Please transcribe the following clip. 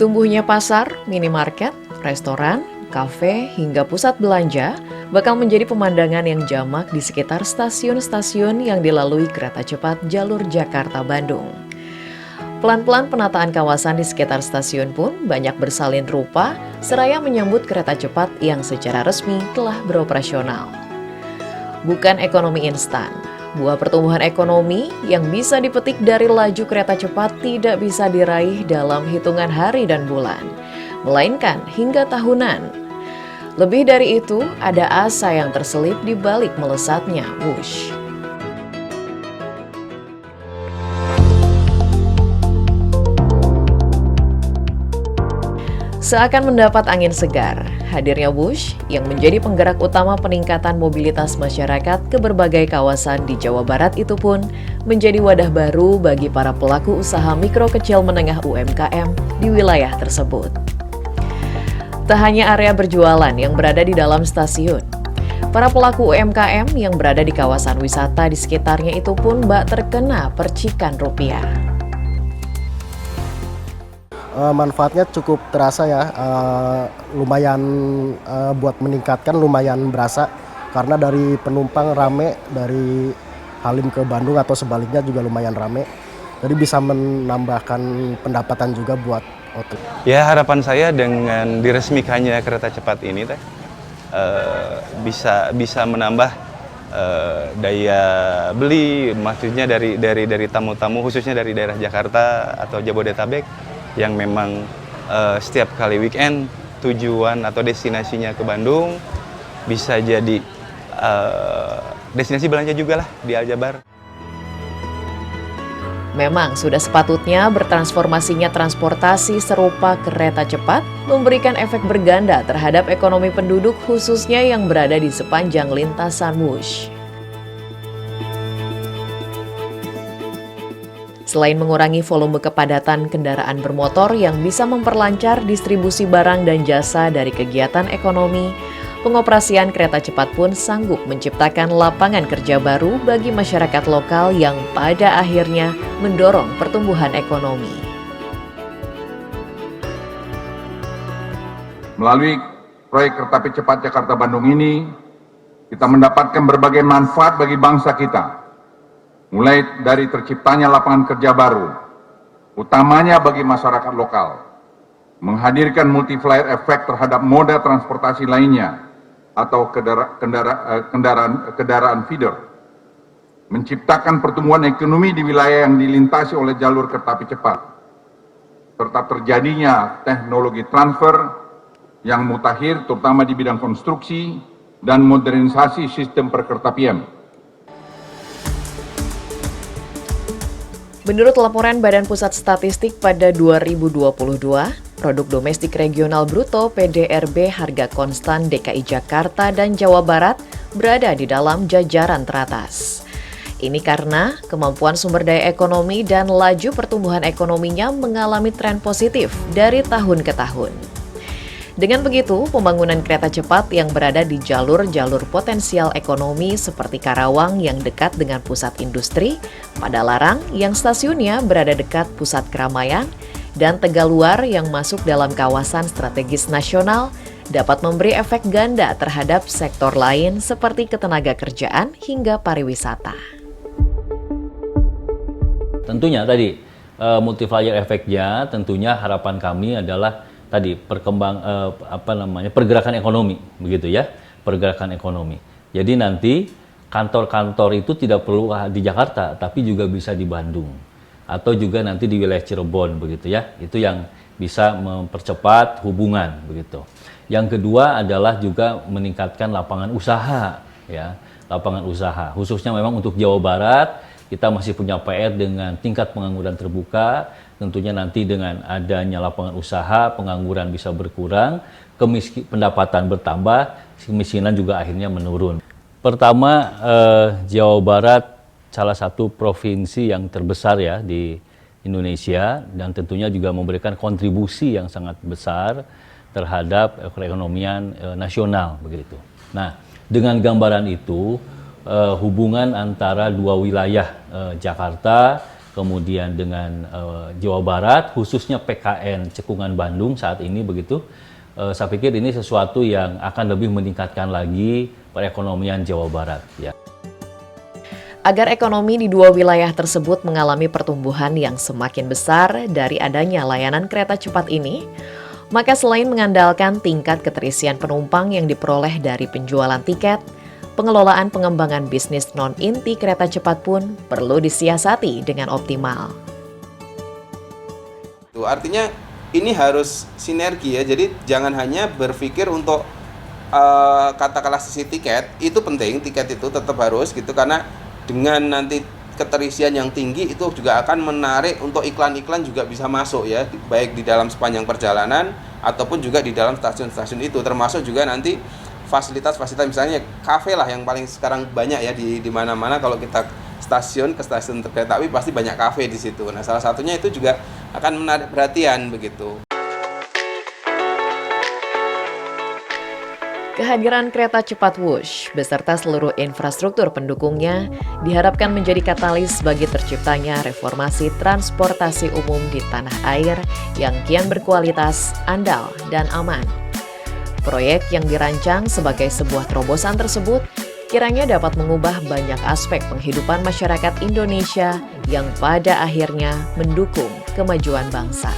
Tumbuhnya pasar, minimarket, restoran, kafe, hingga pusat belanja bakal menjadi pemandangan yang jamak di sekitar stasiun-stasiun yang dilalui kereta cepat jalur Jakarta-Bandung. Pelan-pelan penataan kawasan di sekitar stasiun pun banyak bersalin rupa, seraya menyambut kereta cepat yang secara resmi telah beroperasional. Bukan ekonomi instan, buah pertumbuhan ekonomi yang bisa dipetik dari laju kereta cepat tidak bisa diraih dalam hitungan hari dan bulan, melainkan hingga tahunan. Lebih dari itu, ada asa yang terselip di balik melesatnya Wush. Seakan mendapat angin segar, hadirnya Wush yang menjadi penggerak utama peningkatan mobilitas masyarakat ke berbagai kawasan di Jawa Barat itu pun menjadi wadah baru bagi para pelaku usaha mikro kecil menengah UMKM di wilayah tersebut. Tak hanya area berjualan yang berada di dalam stasiun, para pelaku UMKM yang berada di kawasan wisata di sekitarnya itu pun bak terkena percikan rupiah. Manfaatnya cukup terasa ya, lumayan buat meningkatkan, lumayan berasa karena dari penumpang rame dari Halim ke Bandung atau sebaliknya juga lumayan rame, jadi bisa menambahkan pendapatan juga buat OT. Ya, harapan saya dengan diresmikannya kereta cepat ini bisa menambah daya beli, maksudnya dari tamu-tamu khususnya dari daerah Jakarta atau Jabodetabek yang memang setiap kali weekend tujuan atau destinasinya ke Bandung bisa jadi destinasi belanja juga lah di Aljabar. Memang sudah sepatutnya bertransformasinya transportasi serupa kereta cepat memberikan efek berganda terhadap ekonomi penduduk khususnya yang berada di sepanjang lintasan Wush. Selain mengurangi volume kepadatan kendaraan bermotor yang bisa memperlancar distribusi barang dan jasa dari kegiatan ekonomi, pengoperasian kereta cepat pun sanggup menciptakan lapangan kerja baru bagi masyarakat lokal yang pada akhirnya mendorong pertumbuhan ekonomi. Melalui proyek kereta api cepat Jakarta-Bandung ini, kita mendapatkan berbagai manfaat bagi bangsa kita. Mulai dari terciptanya lapangan kerja baru, utamanya bagi masyarakat lokal, menghadirkan multiplier efek terhadap moda transportasi lainnya atau kendaraan feeder, menciptakan pertumbuhan ekonomi di wilayah yang dilintasi oleh jalur kereta api cepat, serta terjadinya teknologi transfer yang mutakhir terutama di bidang konstruksi dan modernisasi sistem perkeretaapian. Menurut laporan Badan Pusat Statistik pada 2022, produk domestik regional bruto PDRB harga konstan DKI Jakarta dan Jawa Barat berada di dalam jajaran teratas. Ini karena kemampuan sumber daya ekonomi dan laju pertumbuhan ekonominya mengalami tren positif dari tahun ke tahun. Dengan begitu, pembangunan kereta cepat yang berada di jalur-jalur potensial ekonomi seperti Karawang yang dekat dengan pusat industri, Padalarang yang stasiunnya berada dekat pusat keramaian, dan Tegaluar yang masuk dalam kawasan strategis nasional dapat memberi efek ganda terhadap sektor lain seperti ketenaga kerjaan hingga pariwisata. Tentunya tadi multiplier efeknya, tentunya harapan kami adalah tadi pergerakan ekonomi, begitu ya, pergerakan ekonomi. Jadi nanti kantor-kantor itu tidak perlu di Jakarta, tapi juga bisa di Bandung atau juga nanti di wilayah Cirebon, begitu ya. Itu yang bisa mempercepat hubungan, begitu. Yang kedua adalah juga meningkatkan lapangan usaha, ya, lapangan usaha. Khususnya memang untuk Jawa Barat, kita masih punya PR dengan tingkat pengangguran terbuka. Tentunya nanti dengan adanya lapangan usaha, pengangguran bisa berkurang, pendapatan bertambah, kemiskinan juga akhirnya menurun. Pertama, Jawa Barat salah satu provinsi yang terbesar ya di Indonesia dan tentunya juga memberikan kontribusi yang sangat besar terhadap perekonomian nasional begitu. Nah, dengan gambaran itu hubungan antara dua wilayah Jakarta kemudian dengan Jawa Barat, khususnya PKN Cekungan Bandung saat ini begitu. Saya pikir ini sesuatu yang akan lebih meningkatkan lagi perekonomian Jawa Barat. Ya. Agar ekonomi di dua wilayah tersebut mengalami pertumbuhan yang semakin besar dari adanya layanan kereta cepat ini, maka selain mengandalkan tingkat keterisian penumpang yang diperoleh dari penjualan tiket, pengelolaan pengembangan bisnis non-inti kereta cepat pun perlu disiasati dengan optimal. Artinya ini harus sinergi ya, jadi jangan hanya berpikir untuk katakanlah sisi tiket, itu penting, tiket itu tetap harus gitu, karena dengan nanti keterisian yang tinggi itu juga akan menarik untuk iklan-iklan juga bisa masuk ya, baik di dalam sepanjang perjalanan ataupun juga di dalam stasiun-stasiun itu, termasuk juga nanti fasilitas-fasilitas, misalnya kafe lah yang paling sekarang banyak ya di mana-mana. Kalau kita ke stasiun kereta api pasti banyak kafe di situ. Nah, salah satunya itu juga akan menarik perhatian begitu. Kehadiran kereta cepat Wush beserta seluruh infrastruktur pendukungnya diharapkan menjadi katalis bagi terciptanya reformasi transportasi umum di tanah air yang kian berkualitas, andal, dan aman. Proyek yang dirancang sebagai sebuah terobosan tersebut kiranya dapat mengubah banyak aspek penghidupan masyarakat Indonesia yang pada akhirnya mendukung kemajuan bangsa.